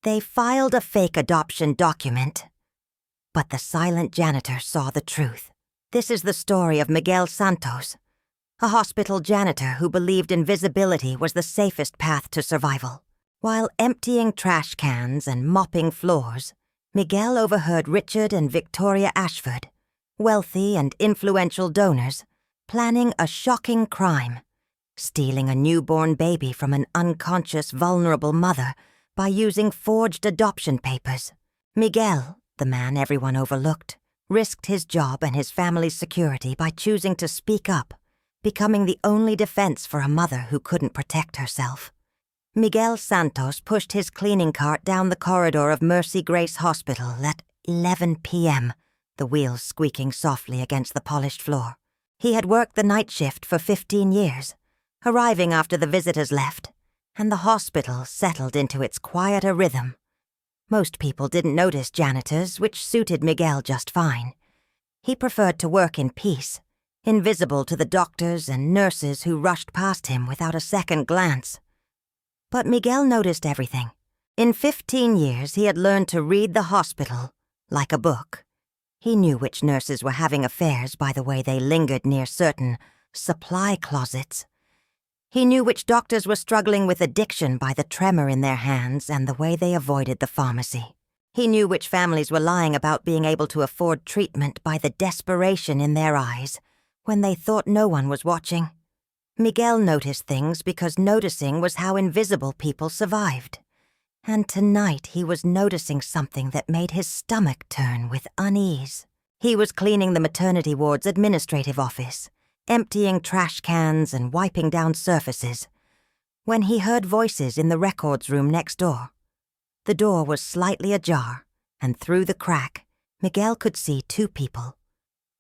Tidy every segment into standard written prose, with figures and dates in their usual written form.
They filed a fake adoption document. But the silent janitor saw the truth. This is the story of Miguel Santos, a hospital janitor who believed invisibility was the safest path to survival. While emptying trash cans and mopping floors, Miguel overheard Richard and Victoria Ashford, wealthy and influential donors, planning a shocking crime, stealing a newborn baby from an unconscious, vulnerable mother by using forged adoption papers. Miguel, the man everyone overlooked, risked his job and his family's security by choosing to speak up, becoming the only defense for a mother who couldn't protect herself. Miguel Santos pushed his cleaning cart down the corridor of Mercy Grace Hospital at 11 p.m., the wheels squeaking softly against the polished floor. He had worked the night shift for 15 years, arriving after the visitors left, and the hospital settled into its quieter rhythm. Most people didn't notice janitors, which suited Miguel just fine. He preferred to work in peace, invisible to the doctors and nurses who rushed past him without a second glance. But Miguel noticed everything. In 15 years, he had learned to read the hospital like a book. He knew which nurses were having affairs by the way they lingered near certain supply closets. He knew which doctors were struggling with addiction by the tremor in their hands and the way they avoided the pharmacy. He knew which families were lying about being able to afford treatment by the desperation in their eyes when they thought no one was watching. Miguel noticed things because noticing was how invisible people survived. And tonight he was noticing something that made his stomach turn with unease. He was cleaning the maternity ward's administrative office, emptying trash cans and wiping down surfaces, when he heard voices in the records room next door. The door was slightly ajar, and through the crack, Miguel could see two people,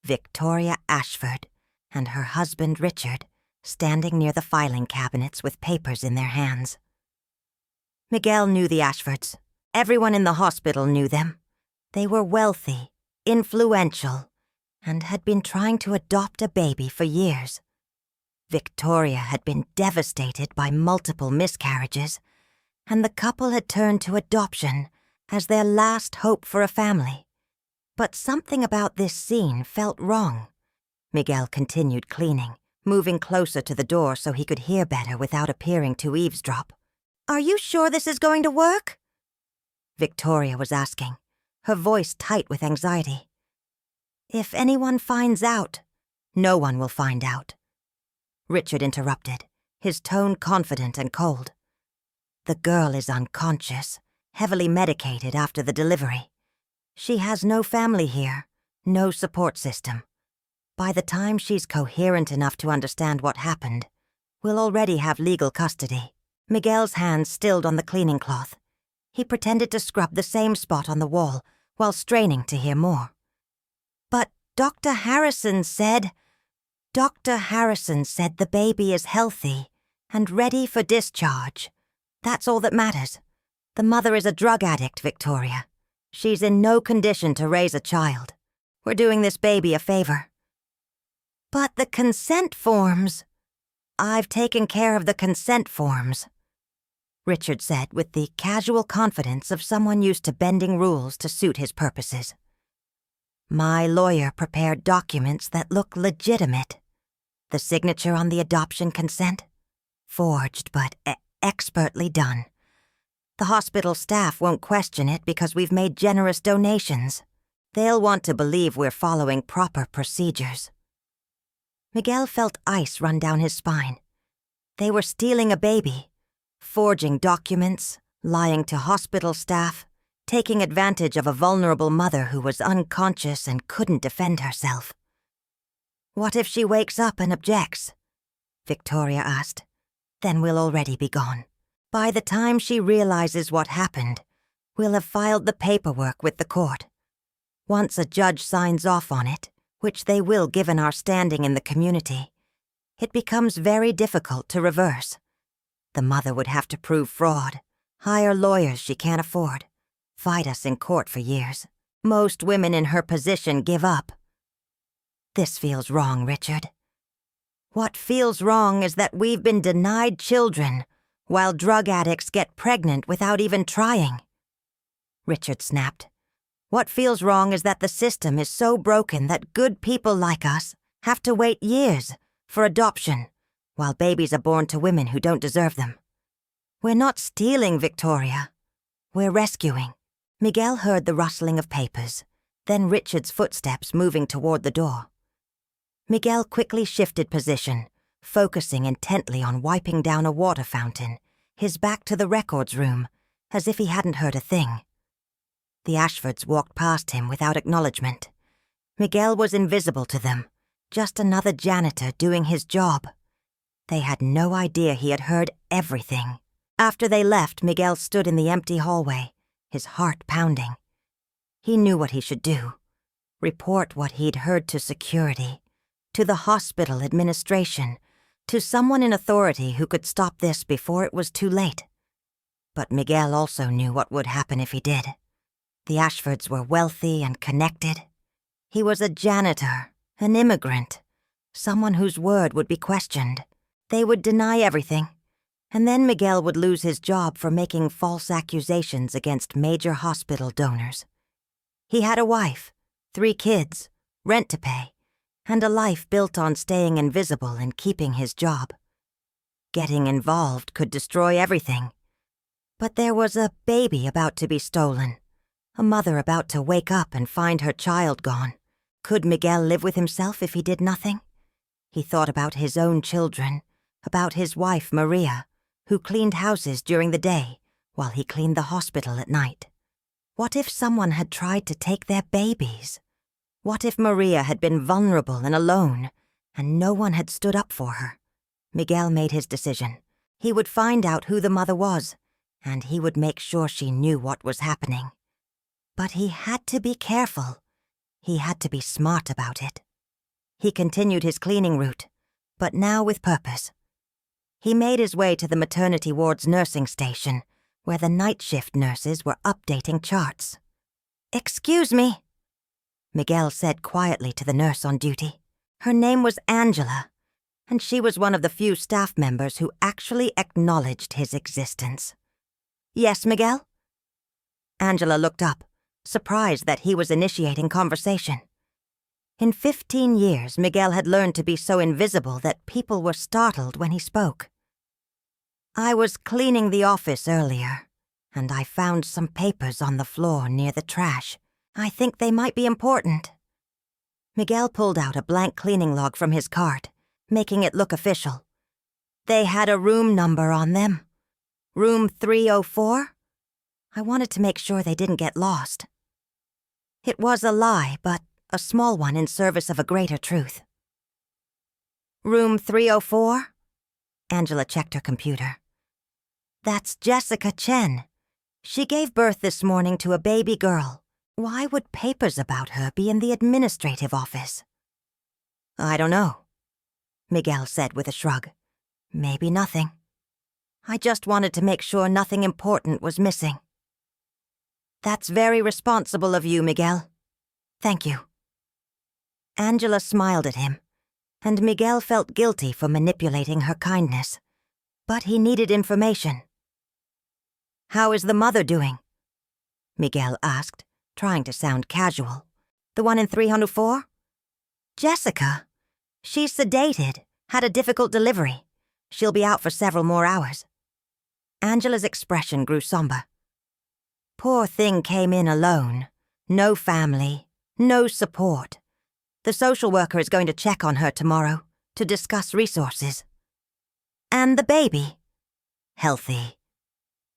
Victoria Ashford and her husband Richard, standing near the filing cabinets with papers in their hands. Miguel knew the Ashfords. Everyone in the hospital knew them. They were wealthy, influential, and had been trying to adopt a baby for years. Victoria had been devastated by multiple miscarriages, and the couple had turned to adoption as their last hope for a family. But something about this scene felt wrong. Miguel continued cleaning, moving closer to the door so he could hear better without appearing to eavesdrop. "Are you sure this is going to work?" Victoria was asking, her voice tight with anxiety. "If anyone finds out, no one will find out." Richard interrupted, his tone confident and cold. "The girl is unconscious, heavily medicated after the delivery. She has no family here, no support system. By the time she's coherent enough to understand what happened, we'll already have legal custody." Miguel's hands stilled on the cleaning cloth. He pretended to scrub the same spot on the wall while straining to hear more. "But Dr. Harrison said the baby is healthy and ready for discharge. That's all that matters. The mother is a drug addict, Victoria. She's in no condition to raise a child. We're doing this baby a favor." "But the consent forms..." "I've taken care of the consent forms," Richard said with the casual confidence of someone used to bending rules to suit his purposes. "My lawyer prepared documents that look legitimate. The signature on the adoption consent? Forged, but expertly done. The hospital staff won't question it because we've made generous donations. They'll want to believe we're following proper procedures." Miguel felt ice run down his spine. They were stealing a baby, forging documents, lying to hospital staff, taking advantage of a vulnerable mother who was unconscious and couldn't defend herself. "What if she wakes up and objects?" Victoria asked. "Then we'll already be gone. By the time she realizes what happened, we'll have filed the paperwork with the court. Once a judge signs off on it, which they will given our standing in the community, it becomes very difficult to reverse. The mother would have to prove fraud, hire lawyers she can't afford, fight us in court for years. Most women in her position give up. This feels wrong, Richard. What feels wrong is that we've been denied children, while drug addicts get pregnant without even trying." Richard snapped. "What feels wrong is that the system is so broken that good people like us have to wait years for adoption, while babies are born to women who don't deserve them. We're not stealing, Victoria. We're rescuing." Miguel heard the rustling of papers, then Richard's footsteps moving toward the door. Miguel quickly shifted position, focusing intently on wiping down a water fountain, his back to the records room, as if he hadn't heard a thing. The Ashfords walked past him without acknowledgement. Miguel was invisible to them, just another janitor doing his job. They had no idea he had heard everything. After they left, Miguel stood in the empty hallway, his heart pounding. He knew what he should do. Report what he'd heard to security, to the hospital administration, to someone in authority who could stop this before it was too late. But Miguel also knew what would happen if he did. The Ashfords were wealthy and connected. He was a janitor, an immigrant, someone whose word would be questioned. They would deny everything, and then Miguel would lose his job for making false accusations against major hospital donors. He had a wife, 3 kids, rent to pay, and a life built on staying invisible and keeping his job. Getting involved could destroy everything. But there was a baby about to be stolen, a mother about to wake up and find her child gone. Could Miguel live with himself if he did nothing? He thought about his own children, about his wife Maria, who cleaned houses during the day while he cleaned the hospital at night. What if someone had tried to take their babies? What if Maria had been vulnerable and alone, and no one had stood up for her? Miguel made his decision. He would find out who the mother was, and he would make sure she knew what was happening. But he had to be careful. He had to be smart about it. He continued his cleaning route, but now with purpose. He made his way to the maternity ward's nursing station, where the night shift nurses were updating charts. "Excuse me," Miguel said quietly to the nurse on duty. Her name was Angela, and she was one of the few staff members who actually acknowledged his existence. "Yes, Miguel?" Angela looked up, surprised that he was initiating conversation. In 15 years, Miguel had learned to be so invisible that people were startled when he spoke. "I was cleaning the office earlier, and I found some papers on the floor near the trash. I think they might be important." Miguel pulled out a blank cleaning log from his cart, making it look official. "They had a room number on them. Room 304? I wanted to make sure they didn't get lost." It was a lie, but a small one in service of a greater truth. "Room 304? Angela checked her computer. "That's Jessica Chen. She gave birth this morning to a baby girl. Why would papers about her be in the administrative office?" "I don't know," Miguel said with a shrug. "Maybe nothing. I just wanted to make sure nothing important was missing." "That's very responsible of you, Miguel. Thank you." Angela smiled at him, and Miguel felt guilty for manipulating her kindness. But he needed information. "How is the mother doing?" Miguel asked, trying to sound casual. "The one in 304? "Jessica. She's sedated, had a difficult delivery. She'll be out for several more hours." Angela's expression grew somber. "Poor thing came in alone. No family, no support. The social worker is going to check on her tomorrow to discuss resources." "And the baby?" "Healthy.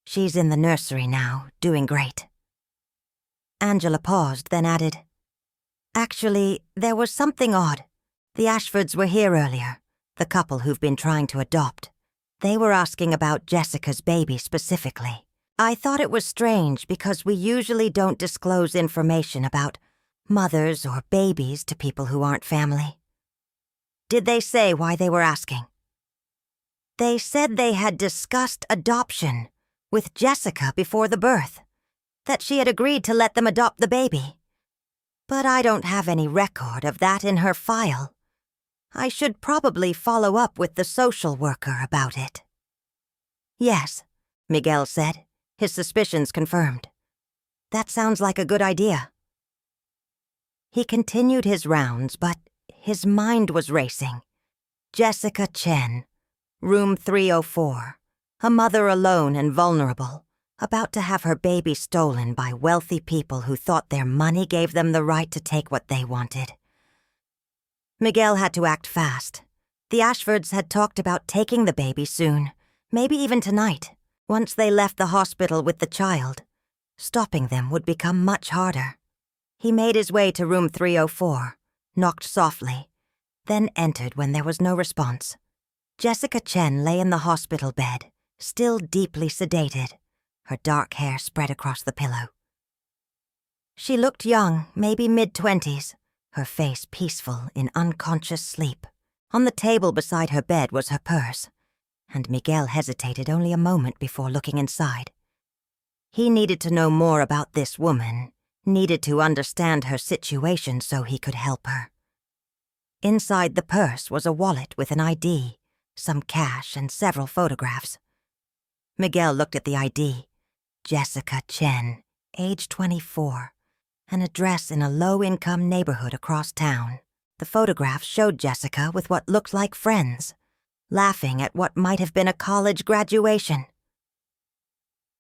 She's in the nursery now, doing great." Angela paused, then added, "Actually, there was something odd. The Ashfords were here earlier, the couple who've been trying to adopt. They were asking about Jessica's baby specifically. I thought it was strange because we usually don't disclose information about mothers or babies to people who aren't family." "Did they say why they were asking?" "They said they had discussed adoption with Jessica before the birth, that she had agreed to let them adopt the baby. But I don't have any record of that in her file. I should probably follow up with the social worker about it." "Yes," Miguel said, his suspicions confirmed. That sounds like a good idea. He continued his rounds, but his mind was racing. Jessica Chen, room 304, a mother alone and vulnerable, about to have her baby stolen by wealthy people who thought their money gave them the right to take what they wanted. Miguel had to act fast. The Ashfords had talked about taking the baby soon, maybe even tonight, once they left the hospital with the child. Stopping them would become much harder. He made his way to room 304, knocked softly, then entered when there was no response. Jessica Chen lay in the hospital bed, still deeply sedated, her dark hair spread across the pillow. She looked young, maybe mid-20s, her face peaceful in unconscious sleep. On the table beside her bed was her purse, and Miguel hesitated only a moment before looking inside. He needed to know more about this woman, needed to understand her situation so he could help her. Inside the purse was a wallet with an ID, some cash, and several photographs. Miguel looked at the ID. Jessica Chen, age 24, an address in a low-income neighborhood across town. The photographs showed Jessica with what looked like friends, laughing at what might have been a college graduation.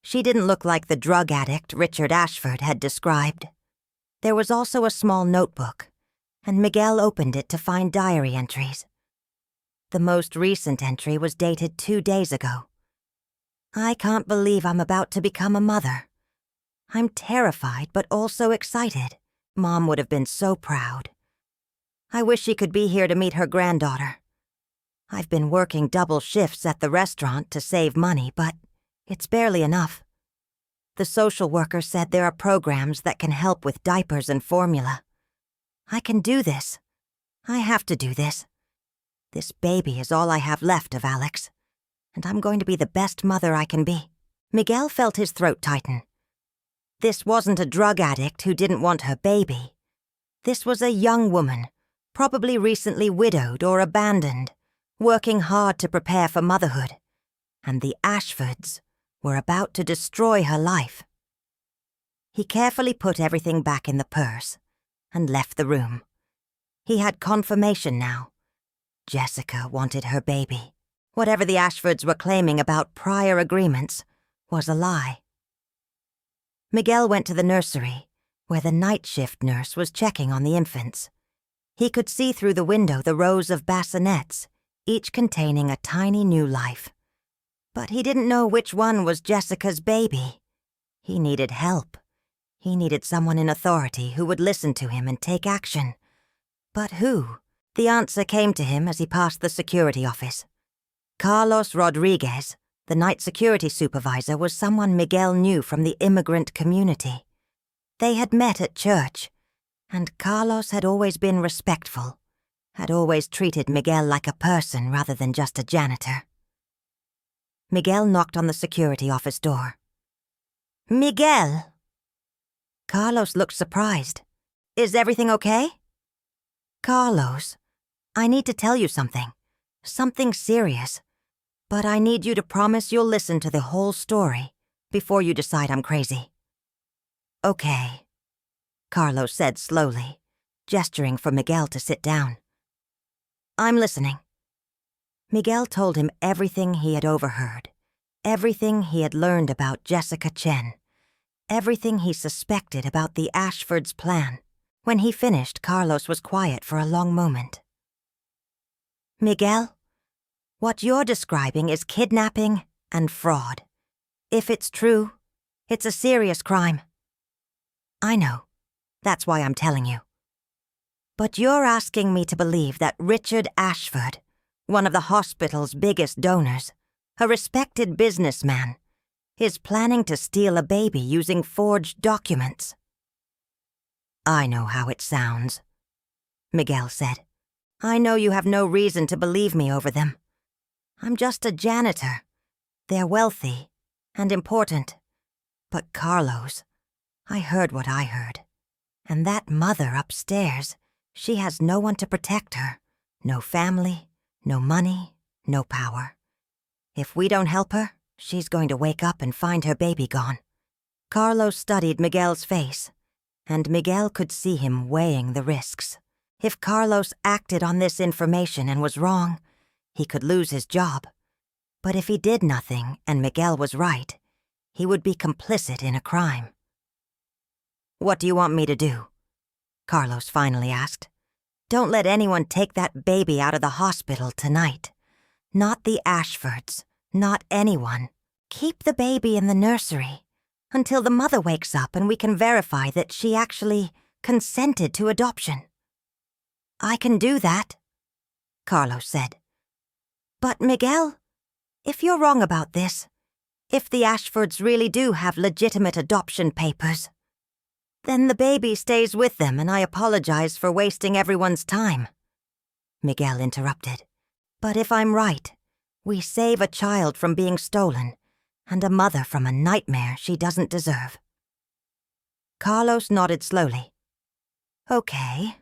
She didn't look like the drug addict Richard Ashford had described. There was also a small notebook, and Miguel opened it to find diary entries. The most recent entry was dated 2 days ago. I can't believe I'm about to become a mother. I'm terrified but also excited. Mom would have been so proud. I wish she could be here to meet her granddaughter. I've been working double shifts at the restaurant to save money, but it's barely enough. The social worker said there are programs that can help with diapers and formula. I can do this. I have to do this. This baby is all I have left of Alex, and I'm going to be the best mother I can be. Miguel felt his throat tighten. This wasn't a drug addict who didn't want her baby. This was a young woman, probably recently widowed or abandoned, working hard to prepare for motherhood, and the Ashfords were about to destroy her life. He carefully put everything back in the purse and left the room. He had confirmation now. Jessica wanted her baby. Whatever the Ashfords were claiming about prior agreements was a lie. Miguel went to the nursery, where the night shift nurse was checking on the infants. He could see through the window the rows of bassinets, each containing a tiny new life. But he didn't know which one was Jessica's baby. He needed help. He needed someone in authority who would listen to him and take action. But who? The answer came to him as he passed the security office. Carlos Rodriguez, the night security supervisor, was someone Miguel knew from the immigrant community. They had met at church, and Carlos had always been respectful, had always treated Miguel like a person rather than just a janitor. Miguel knocked on the security office door. Miguel! Carlos looked surprised. Is everything okay? Carlos, I need to tell you something. Something serious. But I need you to promise you'll listen to the whole story before you decide I'm crazy. Okay, Carlos said slowly, gesturing for Miguel to sit down. I'm listening. Miguel told him everything he had overheard, everything he had learned about Jessica Chen, everything he suspected about the Ashfords' plan. When he finished, Carlos was quiet for a long moment. Miguel, what you're describing is kidnapping and fraud. If it's true, it's a serious crime. I know. That's why I'm telling you. But you're asking me to believe that Richard Ashford, one of the hospital's biggest donors, a respected businessman, is planning to steal a baby using forged documents. I know how it sounds, Miguel said. I know you have no reason to believe me over them. I'm just a janitor. They're wealthy and important. But Carlos, I heard what I heard. And that mother upstairs, she has no one to protect her. No family, no money, no power. If we don't help her, she's going to wake up and find her baby gone. Carlos studied Miguel's face, and Miguel could see him weighing the risks. If Carlos acted on this information and was wrong, he could lose his job. But if he did nothing and Miguel was right, he would be complicit in a crime. "What do you want me to do?" Carlos finally asked. "Don't let anyone take that baby out of the hospital tonight. Not the Ashfords, not anyone. Keep the baby in the nursery until the mother wakes up and we can verify that she actually consented to adoption." "I can do that," Carlos said. "But Miguel, if you're wrong about this, if the Ashfords really do have legitimate adoption papers, then the baby stays with them and I apologize for wasting everyone's time," Miguel interrupted. "But if I'm right, we save a child from being stolen and a mother from a nightmare she doesn't deserve." Carlos nodded slowly. "Okay.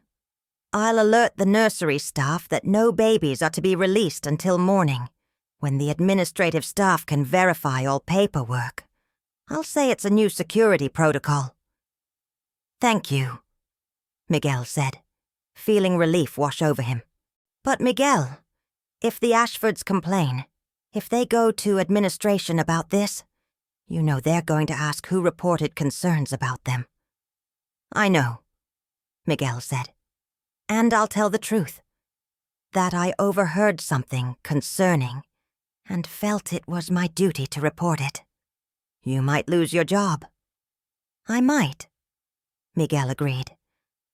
I'll alert the nursery staff that no babies are to be released until morning, when the administrative staff can verify all paperwork. I'll say it's a new security protocol." "Thank you," Miguel said, feeling relief wash over him. "But Miguel, if the Ashfords complain, if they go to administration about this, you know they're going to ask who reported concerns about them." "I know," Miguel said. "And I'll tell the truth, that I overheard something concerning and felt it was my duty to report it. You might lose your job." "I might," Miguel agreed.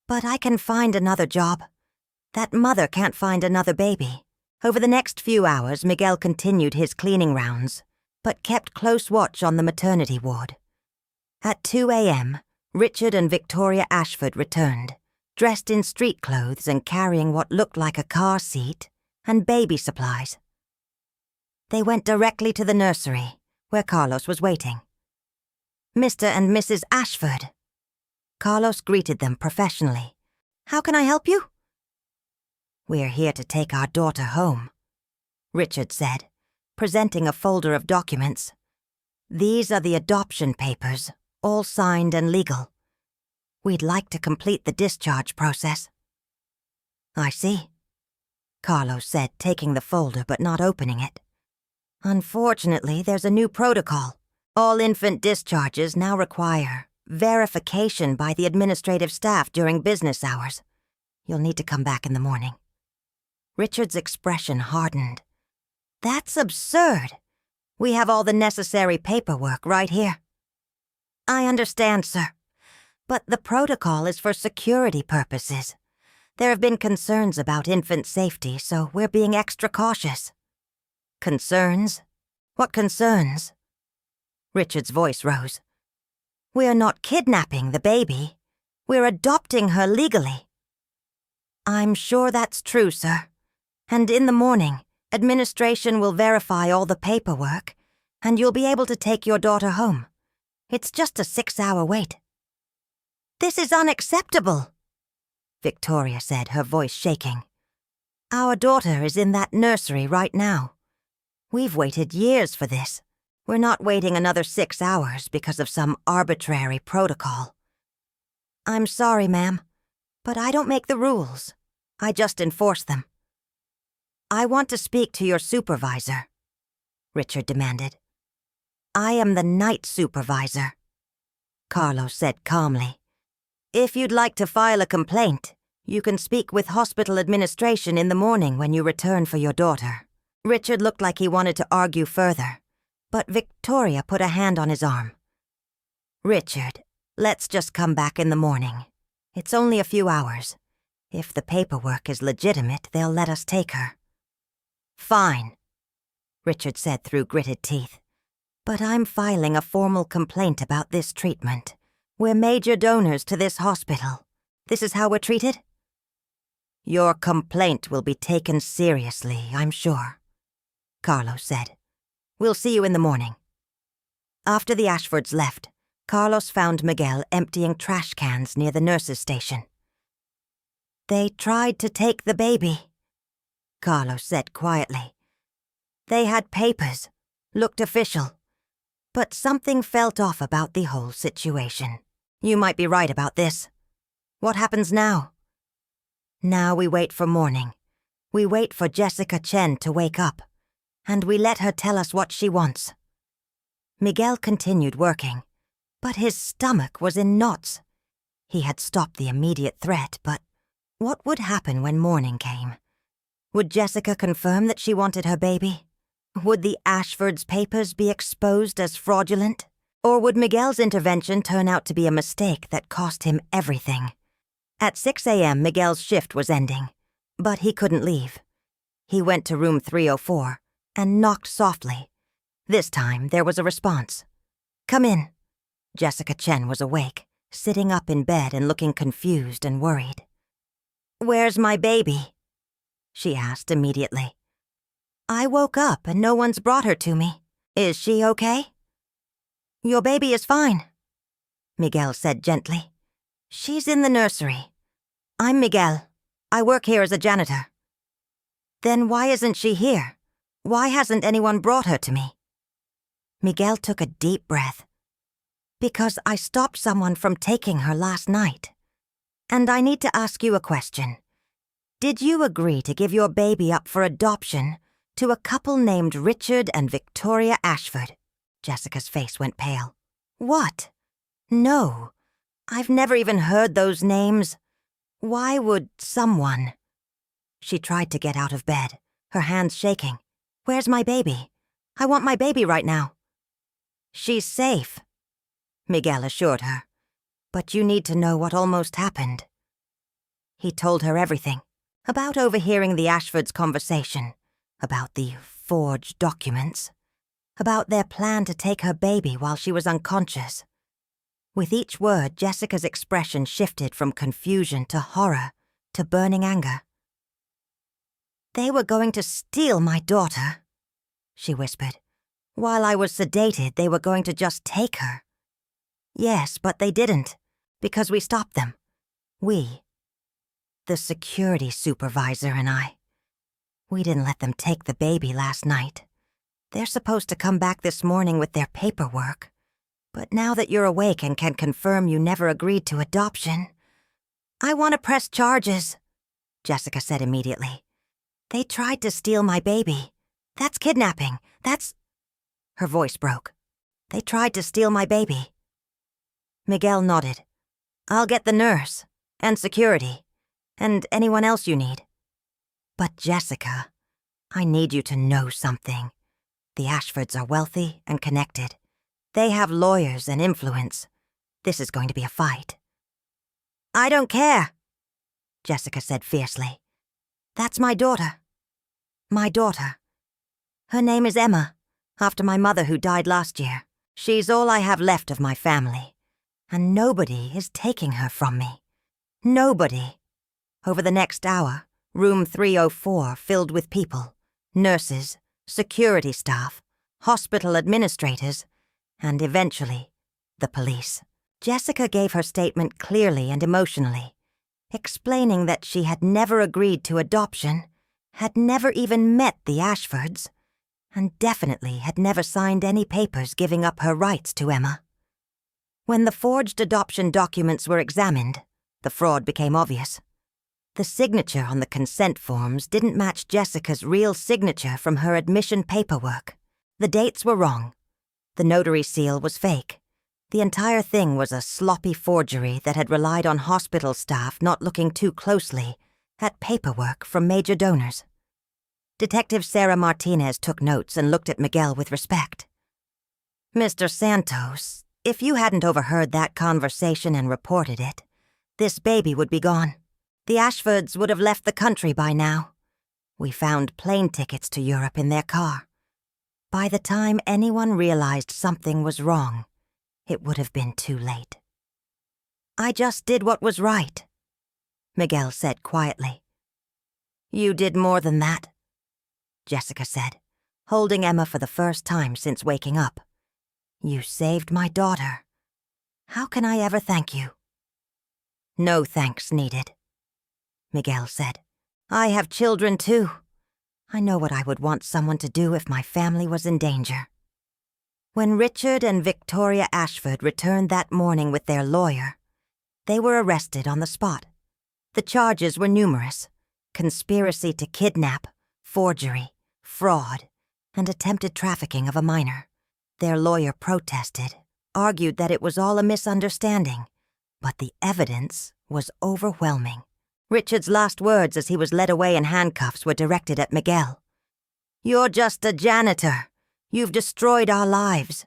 "But I can find another job. That mother can't find another baby." Over the next few hours, Miguel continued his cleaning rounds, but kept close watch on the maternity ward. At 2 a.m., Richard and Victoria Ashford returned, dressed in street clothes and carrying what looked like a car seat and baby supplies. They went directly to the nursery, where Carlos was waiting. "Mr. and Mrs. Ashford." Carlos greeted them professionally. "How can I help you?" "We're here to take our daughter home," Richard said, presenting a folder of documents. "These are the adoption papers, all signed and legal. We'd like to complete the discharge process." "I see," Carlos said, taking the folder but not opening it. "Unfortunately, there's a new protocol. All infant discharges now require verification by the administrative staff during business hours. You'll need to come back in the morning." Richard's expression hardened. "That's absurd. We have all the necessary paperwork right here." "I understand, sir. But the protocol is for security purposes. There have been concerns about infant safety, so we're being extra cautious." "Concerns? What concerns?" Richard's voice rose. "We're not kidnapping the baby. We're adopting her legally." "I'm sure that's true, sir. And in the morning, administration will verify all the paperwork, and you'll be able to take your daughter home. It's just a 6-hour wait." "This is unacceptable," Victoria said, her voice shaking. "Our daughter is in that nursery right now. We've waited years for this. We're not waiting another 6 hours because of some arbitrary protocol." "I'm sorry, ma'am, but I don't make the rules. I just enforce them." "I want to speak to your supervisor," Richard demanded. "I am the night supervisor," Carlos said calmly. "If you'd like to file a complaint, you can speak with hospital administration in the morning when you return for your daughter." Richard looked like he wanted to argue further, but Victoria put a hand on his arm. "Richard, let's just come back in the morning. It's only a few hours. If the paperwork is legitimate, they'll let us take her." "Fine," Richard said through gritted teeth. "But I'm filing a formal complaint about this treatment. We're major donors to this hospital. This is how we're treated?" "Your complaint will be taken seriously, I'm sure," Carlos said. "We'll see you in the morning." After the Ashfords left, Carlos found Miguel emptying trash cans near the nurses' station. "They tried to take the baby," Carlos said quietly. "They had papers, looked official. But something felt off about the whole situation. You might be right about this. What happens now? Now we wait for morning. We wait for Jessica Chen to wake up, and we let her tell us what she wants. Miguel continued working, but his stomach was in knots. He had stopped the immediate threat, but what would happen when morning came? Would Jessica confirm that she wanted her baby? Would the Ashfords' papers be exposed as fraudulent? Or would Miguel's intervention turn out to be a mistake that cost him everything? At 6 a.m., Miguel's shift was ending, but he couldn't leave. He went to room 304 and knocked softly. This time, there was a response. "Come in." Jessica Chen was awake, sitting up in bed and looking confused and worried. "Where's my baby?" she asked immediately. "I woke up and no one's brought her to me. Is she okay?" "Your baby is fine," Miguel said gently. "She's in the nursery. I'm Miguel. I work here as a janitor." "Then why isn't she here? Why hasn't anyone brought her to me?" Miguel took a deep breath. "Because I stopped someone from taking her last night. And I need to ask you a question. Did you agree to give your baby up for adoption to a couple named Richard and Victoria Ashford?" Jessica's face went pale. "What? No. I've never even heard those names. Why would someone?" She tried to get out of bed, her hands shaking. "Where's my baby? I want my baby right now." "She's safe," Miguel assured her. "But you need to know what almost happened." He told her everything, about overhearing the Ashfords' conversation, about the forged documents, about their plan to take her baby while she was unconscious. With each word, Jessica's expression shifted from confusion to horror to burning anger. "They were going to steal my daughter," she whispered. "While I was sedated, they were going to just take her." "Yes, but they didn't, because we stopped them. We. The security supervisor and I. We didn't let them take the baby last night. They're supposed to come back this morning with their paperwork. But now that you're awake and can confirm you never agreed to adoption, I want to press charges," Jessica said immediately. "They tried to steal my baby. That's kidnapping. That's—" Her voice broke. "They tried to steal my baby." Miguel nodded. "I'll get the nurse, and security, and anyone else you need. But Jessica, I need you to know something. The Ashfords are wealthy and connected. They have lawyers and influence. This is going to be a fight." "I don't care," Jessica said fiercely. "That's my daughter. My daughter. Her name is Emma, after my mother who died last year. She's all I have left of my family, and nobody is taking her from me. Nobody." Over the next hour, room 304 filled with people, nurses, security staff, hospital administrators, and eventually, the police. Jessica gave her statement clearly and emotionally, explaining that she had never agreed to adoption, had never even met the Ashfords, and definitely had never signed any papers giving up her rights to Emma. When the forged adoption documents were examined, the fraud became obvious. The signature on the consent forms didn't match Jessica's real signature from her admission paperwork. The dates were wrong. The notary seal was fake. The entire thing was a sloppy forgery that had relied on hospital staff not looking too closely at paperwork from major donors. Detective Sarah Martinez took notes and looked at Miguel with respect. "Mr. Santos, if you hadn't overheard that conversation and reported it, this baby would be gone. The Ashfords would have left the country by now. We found plane tickets to Europe in their car. By the time anyone realized something was wrong, it would have been too late." "I just did what was right," Miguel said quietly. "You did more than that," Jessica said, holding Emma for the first time since waking up. "You saved my daughter. How can I ever thank you?" "No thanks needed," Miguel said. "I have children too. I know what I would want someone to do if my family was in danger." When Richard and Victoria Ashford returned that morning with their lawyer, they were arrested on the spot. The charges were numerous: conspiracy to kidnap, forgery, fraud, and attempted trafficking of a minor. Their lawyer protested, argued that it was all a misunderstanding, but the evidence was overwhelming. Richard's last words as he was led away in handcuffs were directed at Miguel. "You're just a janitor. You've destroyed our lives.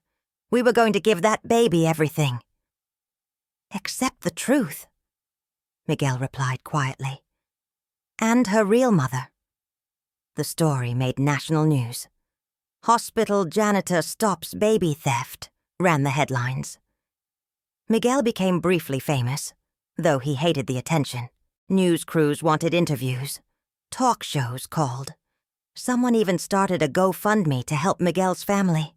We were going to give that baby everything." "Except the truth," Miguel replied quietly. "And her real mother." The story made national news. "Hospital janitor stops baby theft," ran the headlines. Miguel became briefly famous, though he hated the attention. News crews wanted interviews. Talk shows called. Someone even started a GoFundMe to help Miguel's family.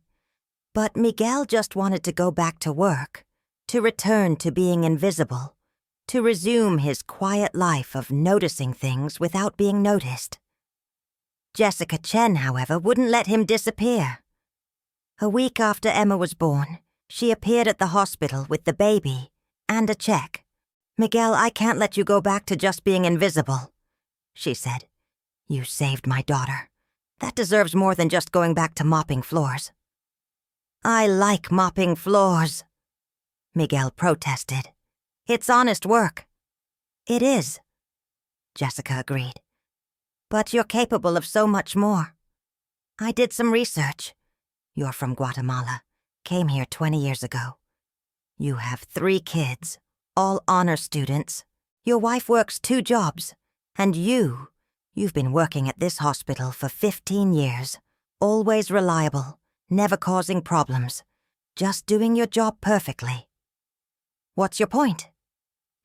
But Miguel just wanted to go back to work, to return to being invisible, to resume his quiet life of noticing things without being noticed. Jessica Chen, however, wouldn't let him disappear. A week after Emma was born, she appeared at the hospital with the baby and a check. "Miguel, I can't let you go back to just being invisible," she said. "You saved my daughter. That deserves more than just going back to mopping floors." "I like mopping floors," Miguel protested. "It's honest work." "It is," Jessica agreed. "But you're capable of so much more. I did some research. You're from Guatemala, came here 20 years ago. You have 3 kids, all honor students. Your wife works 2 jobs, and you've been working at this hospital for 15 years, always reliable, never causing problems, just doing your job perfectly. What's your point?"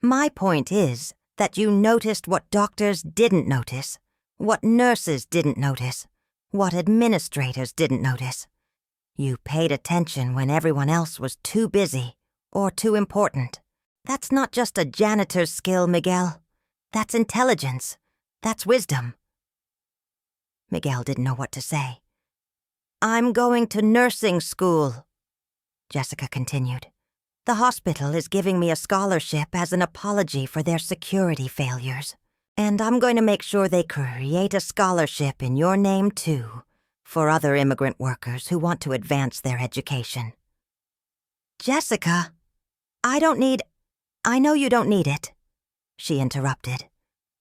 "My point is that you noticed what doctors didn't notice, what nurses didn't notice, what administrators didn't notice. You paid attention when everyone else was too busy or too important. That's not just a janitor's skill, Miguel. That's intelligence. That's wisdom." Miguel didn't know what to say. "I'm going to nursing school," Jessica continued. "The hospital is giving me a scholarship as an apology for their security failures. And I'm going to make sure they create a scholarship in your name, too, for other immigrant workers who want to advance their education." "Jessica, I know you don't need it," she interrupted.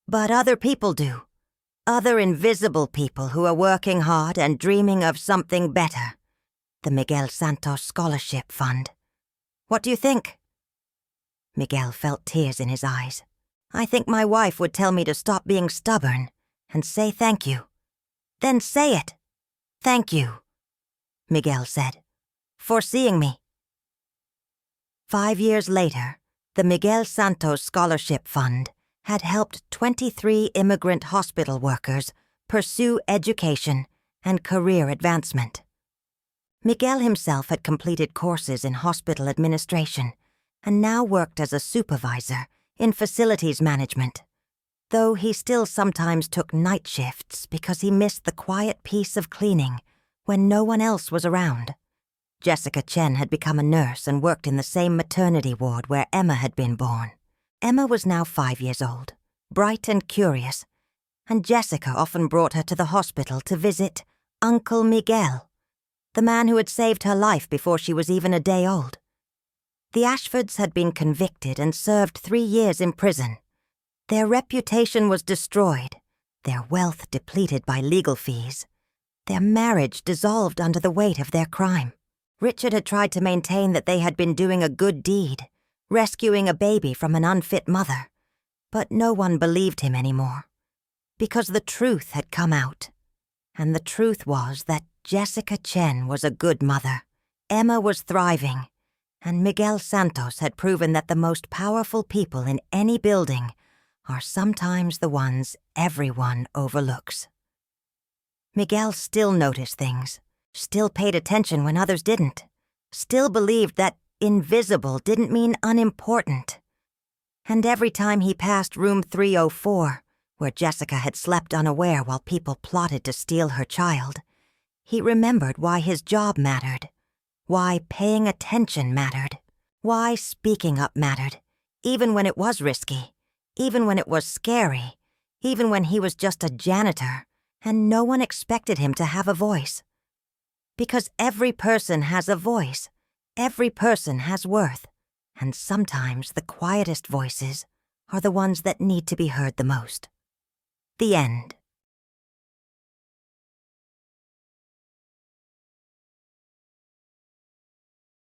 "But other people do. Other invisible people who are working hard and dreaming of something better. The Miguel Santos Scholarship Fund. What do you think?" Miguel felt tears in his eyes. "I think my wife would tell me to stop being stubborn and say thank you." "Then say it." "Thank you," Miguel said, "for seeing me." 5 years later, the Miguel Santos Scholarship Fund had helped 23 immigrant hospital workers pursue education and career advancement. Miguel himself had completed courses in hospital administration and now worked as a supervisor in facilities management, though he still sometimes took night shifts because he missed the quiet peace of cleaning when no one else was around. Jessica Chen had become a nurse and worked in the same maternity ward where Emma had been born. Emma was now 5 years old, bright and curious, and Jessica often brought her to the hospital to visit Uncle Miguel, the man who had saved her life before she was even a day old. The Ashfords had been convicted and served 3 years in prison. Their reputation was destroyed, their wealth depleted by legal fees, their marriage dissolved under the weight of their crime. Richard had tried to maintain that they had been doing a good deed, rescuing a baby from an unfit mother, but no one believed him anymore, because the truth had come out. And the truth was that Jessica Chen was a good mother, Emma was thriving, and Miguel Santos had proven that the most powerful people in any building are sometimes the ones everyone overlooks. Miguel still noticed things, still paid attention when others didn't, still believed that invisible didn't mean unimportant. And every time he passed room 304, where Jessica had slept unaware while people plotted to steal her child, he remembered why his job mattered, Why paying attention mattered. Why speaking up mattered, even when it was risky, even when it was scary, even when he was just a janitor and no one expected him to have a voice. Because every person has a voice, every person has worth, and sometimes the quietest voices are the ones that need to be heard the most. The end.